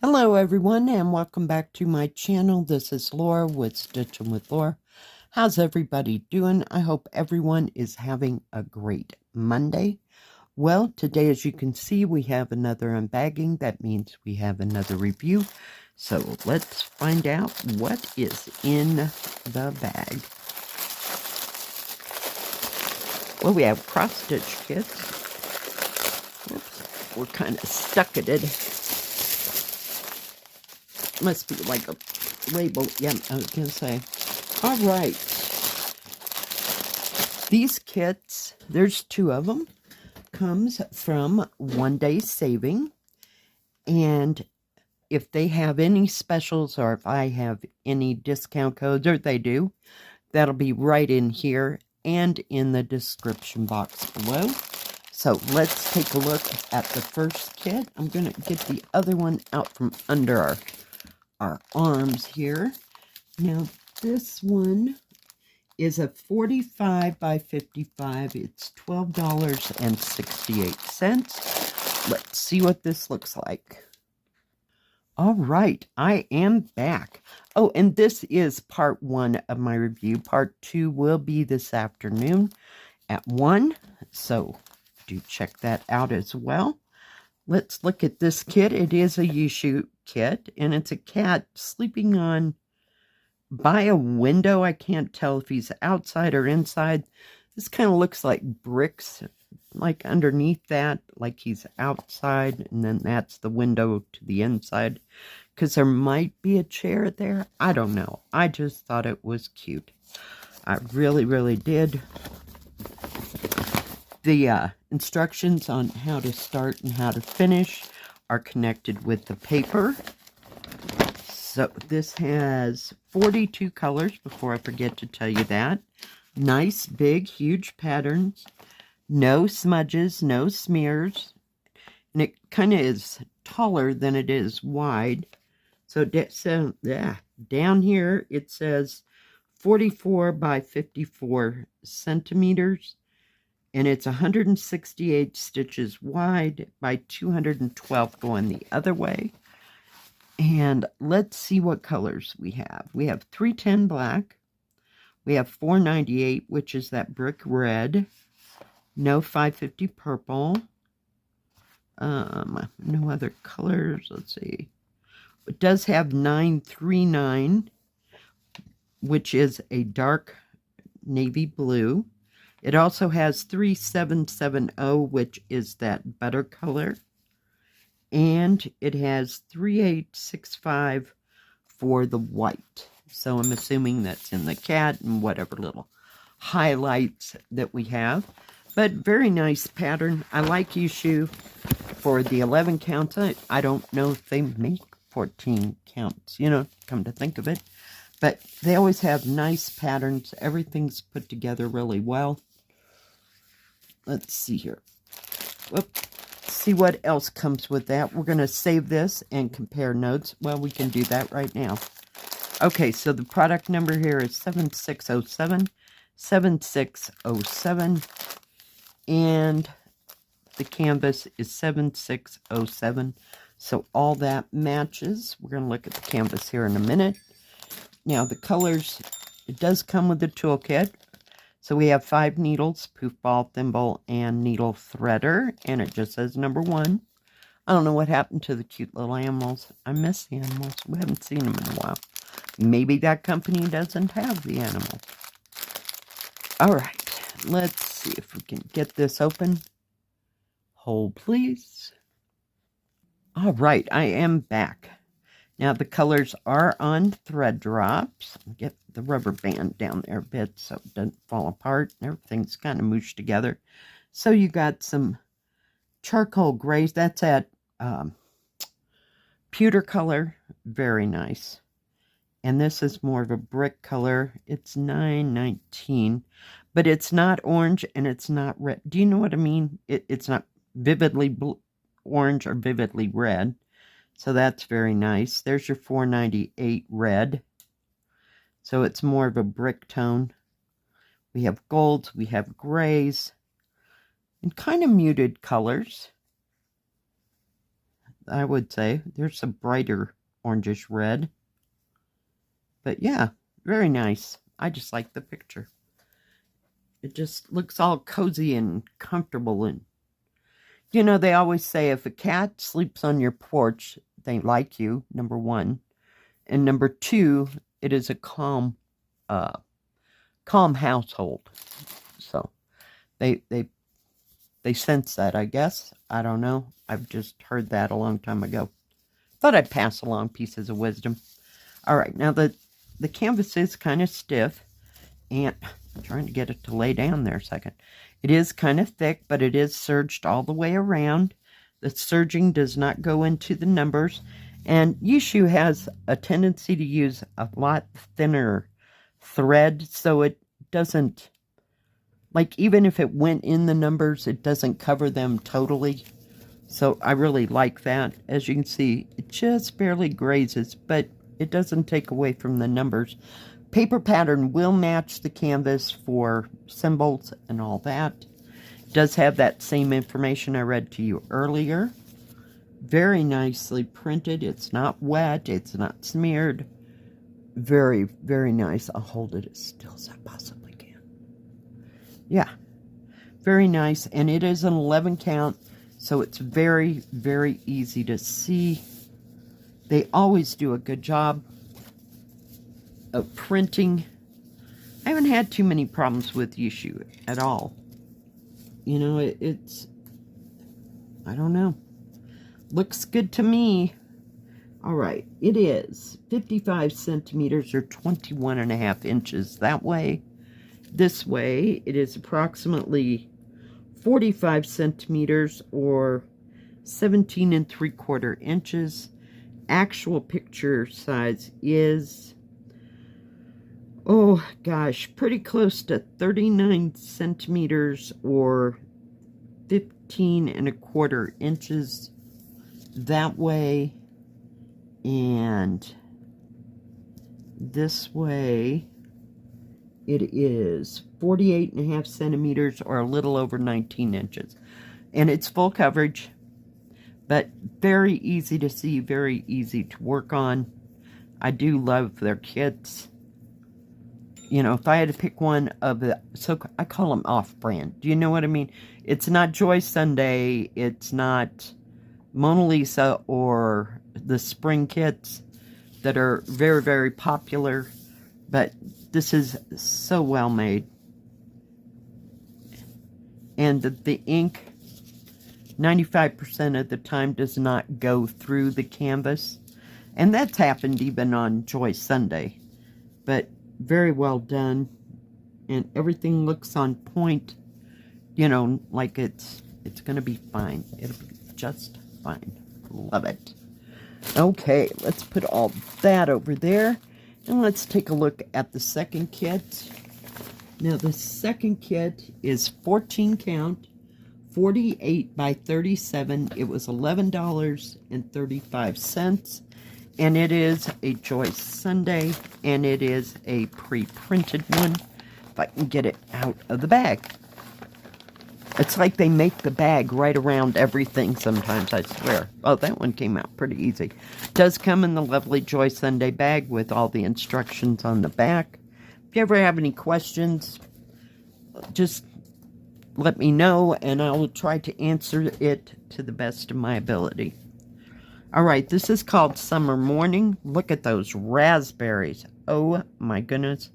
Hello everyone and welcome back to my channel. This is Laura with Stitching with Laura. How's everybody doing? I hope everyone is having a great Monday. Well, today as you can see we have another unbagging. That means we have another review. So let's find out what is in the bag. Well, we have cross stitch kits. Oops, we're kind of stuck at it. Must be like a label. Yeah, I was gonna say. All right. These kits, there's two of them, comes from OneDaySaving. And if they have any specials or if I have any discount codes, or they do, that'll be right in here and in the description box below. So let's take a look at the first kit. I'm going to get the other one out from under our arms here. Now this one is a 45 by 55. It's $12.68. Let's see what this looks like. All right, I am back. Oh, and this is part 1 of my review. Part 2 will be this afternoon at 1. So do check that out as well. Let's look at this kit. It is a U-shoot kit, and it's a cat sleeping on by a window. I can't tell if he's outside or inside. This kind of looks like bricks, like underneath that, like he's outside, and then that's the window to the inside, because there might be a chair there. I don't know. I just thought it was cute. I really did. The instructions on how to start and how to finish are connected with the paper. So this has 42 colors, before I forget to tell you that. Nice, big, huge patterns. No smudges, no smears. And it kind of is taller than it is wide. So down here it says 44 by 54 centimeters. And it's 168 stitches wide by 212 going the other way. And let's see what colors we have. We have 310 black. We have 498, which is that brick red. No 550 purple. No other colors. Let's see. It does have 939, which is a dark navy blue. It also has 3770, which is that butter color. And it has 3865 for the white. So I'm assuming that's in the cat and whatever little highlights that we have. But very nice pattern. I like U-shoe for the 11 counts. I don't know if they make 14 counts, you know, come to think of it. But they always have nice patterns. Everything's put together really well. Let's see here. Whoop. See what else comes with that. We're going to save this and compare notes. Well, we can do that right now. Okay, so the product number here is 7607. 7607. And the canvas is 7607. So all that matches. We're going to look at the canvas here in a minute. Now, the colors, it does come with the toolkit. So we have 5 needles, poof ball, thimble, and needle threader. And it just says number 1. I don't know what happened to the cute little animals. I miss the animals. We haven't seen them in a while. Maybe that company doesn't have the animal. All right. Let's see if we can get this open. Hold, please. All right. I am back. Now, the colors are on thread drops. Get the rubber band down there a bit so it doesn't fall apart. Everything's kind of mooshed together. So you got some charcoal grays. That's that pewter color. Very nice. And this is more of a brick color. It's 919. But it's not orange and it's not red. Do you know what I mean? It's not vividly orange or vividly red. So that's very nice. There's your 498 red. So it's more of a brick tone. We have golds, we have grays, and kind of muted colors. I would say. There's a brighter orangish red. But yeah, very nice. I just like the picture. It just looks all cozy and comfortable. And, you know, they always say if a cat sleeps on your porch, they like you, number one. And number two, it is a calm household. So they sense that, I guess. I don't know. I've just heard that a long time ago. Thought I'd pass along pieces of wisdom. All right, now the canvas is kind of stiff, and I'm trying to get it to lay down there a second. It is kind of thick, but it is serged all the way around. The serging does not go into the numbers, and Yishu has a tendency to use a lot thinner thread, so it doesn't, like, even if it went in the numbers, it doesn't cover them totally. So I really like that. As you can see, it just barely grazes, but it doesn't take away from the numbers. Paper pattern will match the canvas for symbols and all that. It does have that same information I read to you earlier. Very nicely printed. It's not wet. It's not smeared. Very, very nice. I'll hold it as still as I possibly can. Yeah. Very nice. And it is an 11 count. So it's very, very easy to see. They always do a good job of printing. I haven't had too many problems with Yishu at all. You know, it's, I don't know. Looks good to me. All right, it is 55 centimeters or 21.5 inches that way. This way, it is approximately 45 centimeters or 17 3/4 inches. Actual picture size is, oh gosh, pretty close to 39 centimeters or 15 1/4 inches that way. And this way it is 48.5 centimeters or a little over 19 inches. And it's full coverage, but very easy to see, very easy to work on. I do love their kits. You know, if I had to pick one of the, so I call them off-brand. Do you know what I mean? It's not Joy Sunday. It's not Mona Lisa or the spring kits that are very, very popular. But this is so well made. And the ink, 95% of the time, does not go through the canvas. And that's happened even on Joy Sunday. But very well done. And everything looks on point. You know, like it's going to be fine. It'll be just fine. Love it. Okay, let's put all that over there. And let's take a look at the second kit. Now, the second kit is 14 count, 48 by 37. It was $11.35. And it is a Joy Sunday. And it is a pre-printed one. If I can get it out of the bag. It's like they make the bag right around everything sometimes, I swear. Oh, that one came out pretty easy. It does come in the lovely Joy Sunday bag with all the instructions on the back. If you ever have any questions, just let me know, and I will try to answer it to the best of my ability. All right, this is called Summer Morning. Look at those raspberries. Oh, my goodness.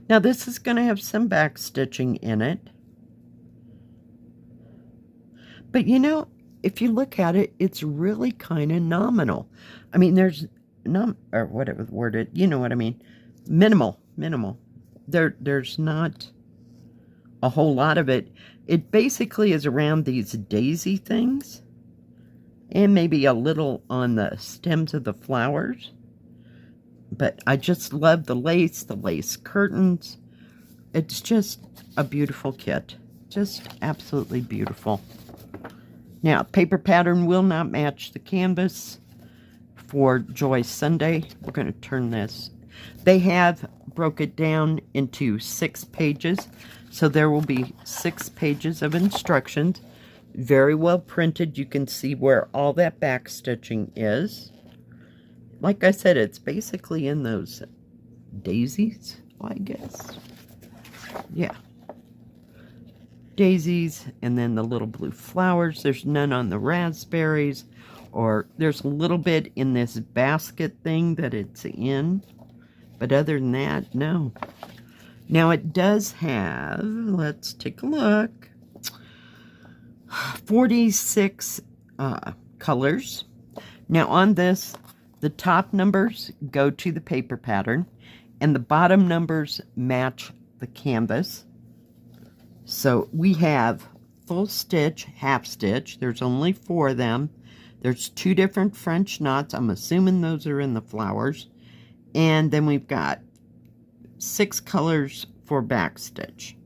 Now, this is going to have some back stitching in it. But, you know, if you look at it, it's really kind of nominal. I mean, there's or whatever the word is, you know what I mean. Minimal. There's not a whole lot of it. It basically is around these daisy things. And maybe a little on the stems of the flowers. But I just love the lace curtains. It's just a beautiful kit. Just absolutely beautiful. Now, paper pattern will not match the canvas for Joy Sunday. We're going to turn this. They have broke it down into 6 pages. So there will be 6 pages of instructions. Very well printed. You can see where all that back stitching is. Like I said, it's basically in those daisies, I guess. Yeah. Daisies, and then the little blue flowers. There's none on the raspberries, or there's a little bit in this basket thing that it's in. But other than that, no. Now it does have, let's take a look, 46 colors. Now on this, the top numbers go to the paper pattern, and the bottom numbers match the canvas. So we have full stitch, half stitch. There's only 4 of them. There's 2 different French knots. I'm assuming those are in the flowers. And then we've got 6 colors for back stitch.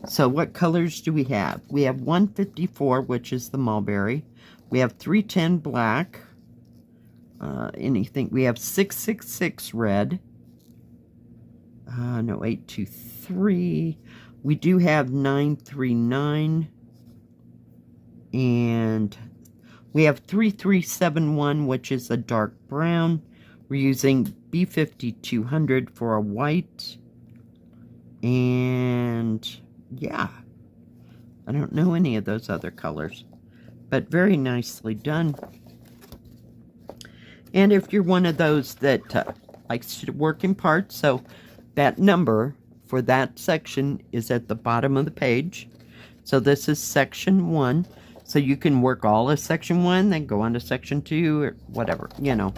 So what colors do we have? We have 154, which is the mulberry. We have 310 black. We have 666 red. No, 823. We do have 939. And we have 3371, which is a dark brown. We're using B5200 for a white. And yeah, I don't know any of those other colors, but very nicely done. And if you're one of those that likes to work in parts, so that number for that section is at the bottom of the page. So this is section 1. So you can work all of section 1, then go on to section 2, or whatever, you know.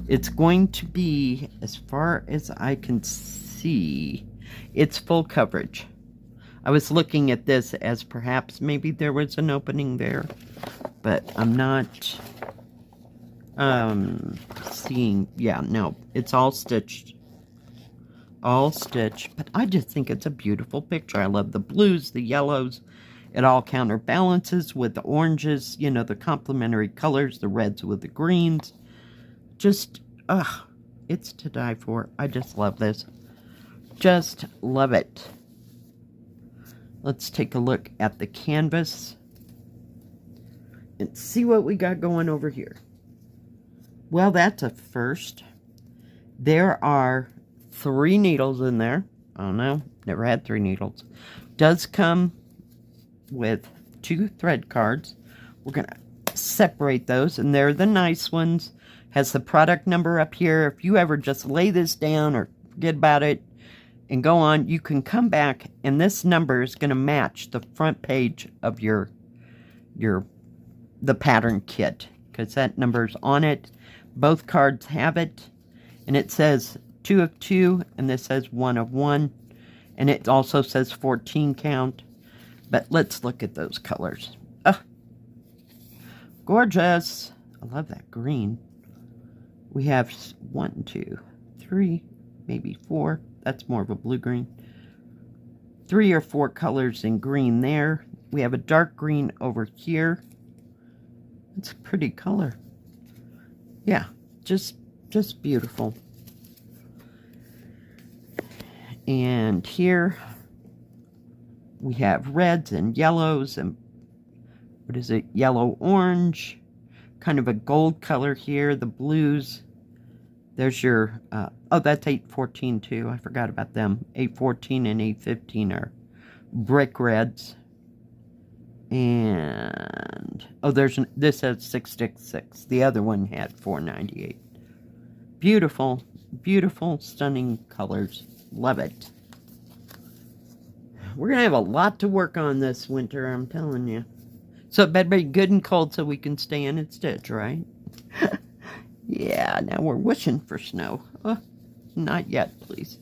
It's going to be, as far as I can see, it's full coverage. I was looking at this as perhaps maybe there was an opening there, but I'm not seeing. Yeah, no, it's all stitched. All stitched, but I just think it's a beautiful picture. I love the blues, the yellows. It all counterbalances with the oranges, you know, the complementary colors, the reds with the greens. Just, it's to die for. I just love this. Just love it. Let's take a look at the canvas and see what we got going over here. Well, that's a first. There are 3 needles in there. I don't know. Never had 3 needles. Does come with 2 thread cards. We're going to separate those, and they're the nice ones. Has the product number up here. If you ever just lay this down or forget about it and go on, you can come back, and this number is going to match the front page of the pattern kit, because that number's on it. Both cards have it, and it says 2 of 2, and this says 1 of 1, and it also says 14 count. But let's look at those colors. Gorgeous. I love that green. We have 1, 2, 3, maybe 4. That's more of a blue-green. 3 or 4 colors in green there. We have a dark green over here. It's a pretty color. Yeah, just beautiful. And here we have reds and yellows and what is it? Yellow orange. Kind of a gold color here. The blues. There's your, oh, that's 814 too. I forgot about them. 814 and 815 are brick reds. And, oh, this has 666. The other one had 498. Beautiful, beautiful, stunning colors. Love it. We're going to have a lot to work on this winter, I'm telling you. So it better be good and cold so we can stay in and stitch, right? Yeah, now we're wishing for snow. Not yet, please.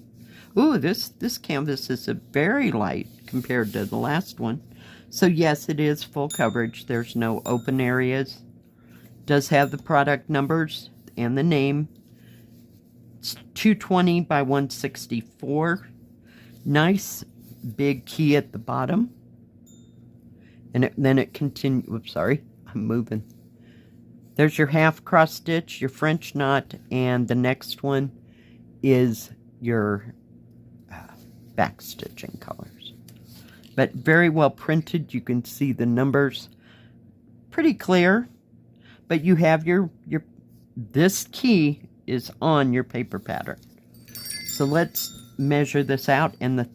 Ooh, this canvas is a very light compared to the last one. So yes, it is full coverage. There's no open areas. It does have the product numbers and the name. It's 220 by 164. Nice big key at the bottom. And then it continues. Oops, sorry, I'm moving. There's your half cross stitch, your French knot, and the next one is your back stitching colors. But very well printed. You can see the numbers pretty clear, but you have your this key is on your paper pattern. So let's measure this out, and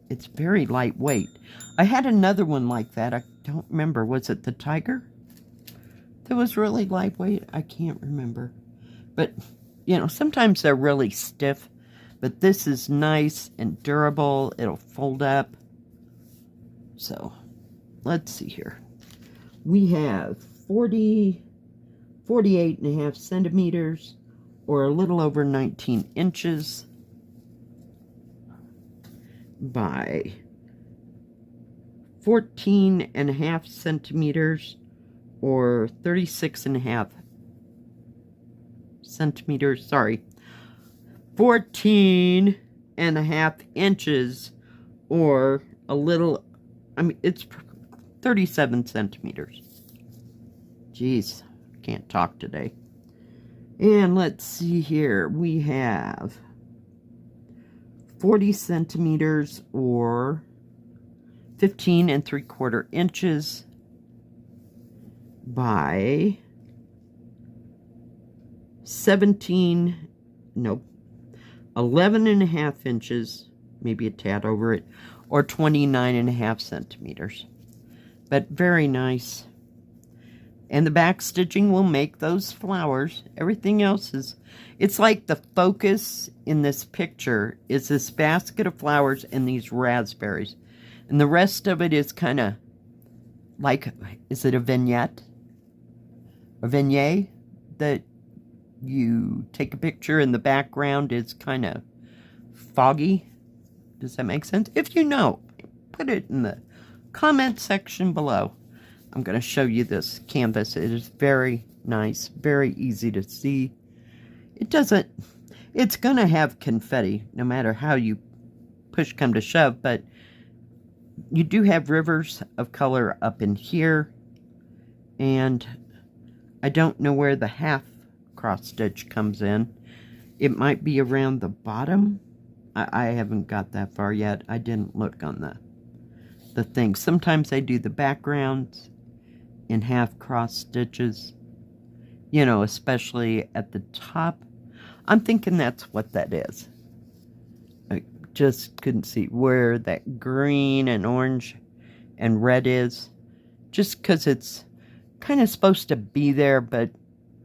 it's very lightweight. I had another one like that. I don't remember. Was it the tiger? That was really lightweight. I can't remember. But, you know, sometimes they're really stiff. But this is nice and durable. It'll fold up. So, let's see here. We have 48.5 centimeters, or a little over 19 inches, by 14.5 centimeters, or 36.5 centimeters, sorry, 14.5 inches, or a little, I mean, it's 37 centimeters. Jeez, can't talk today. And let's see here, we have 40 centimeters, or 15.75 inches, by 11.5 inches, maybe a tad over it, or 29.5 centimeters. But very nice. And the back stitching will make those flowers. Everything else is, it's like the focus in this picture is this basket of flowers and these raspberries. And the rest of it is kind of like, is it a vignette? A vignette that you take a picture and the background is kind of foggy. Does that make sense? If you know, put it in the comment section below. I'm going to show you this canvas. It is very nice, very easy to see. It doesn't, it's going to have confetti no matter how you push come to shove, but you do have rivers of color up in here, and I don't know where the half cross stitch comes in. It might be around the bottom. I haven't got that far yet. I didn't look on the thing. Sometimes I do the backgrounds in half cross stitches, you know, especially at the top. I'm thinking that's what that is. I just couldn't see where that green and orange and red is, just because it's kind of supposed to be there, but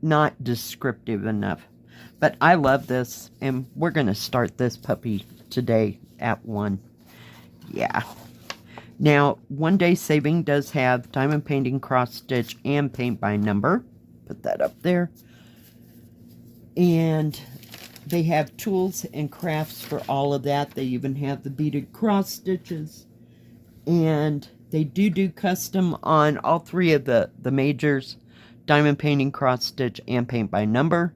not descriptive enough. But I love this, and we're going to start this puppy today at 1. Yeah. Now, OneDaySaving does have diamond painting, cross stitch, and paint by number. Put that up there. And they have tools and crafts for all of that. They even have the beaded cross stitches. And they do custom on all 3 of the majors. Diamond painting, cross stitch, and paint by number.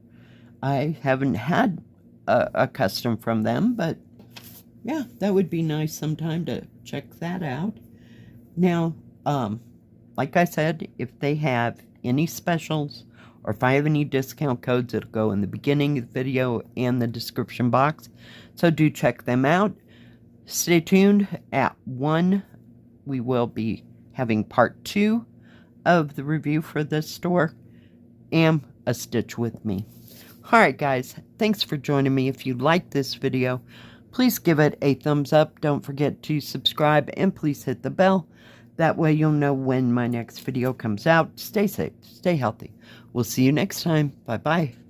I haven't had a custom from them, but yeah, that would be nice sometime to check that out. Now, like I said, if they have any specials, or if I have any discount codes, it'll go in the beginning of the video and the description box. So do check them out. Stay tuned. At 1, we will be having part 2 of the review for this store and a stitch with me. Alright guys, thanks for joining me. If you like this video, please give it a thumbs up. Don't forget to subscribe, and please hit the bell. That way you'll know when my next video comes out. Stay safe, stay healthy. We'll see you next time. Bye-bye.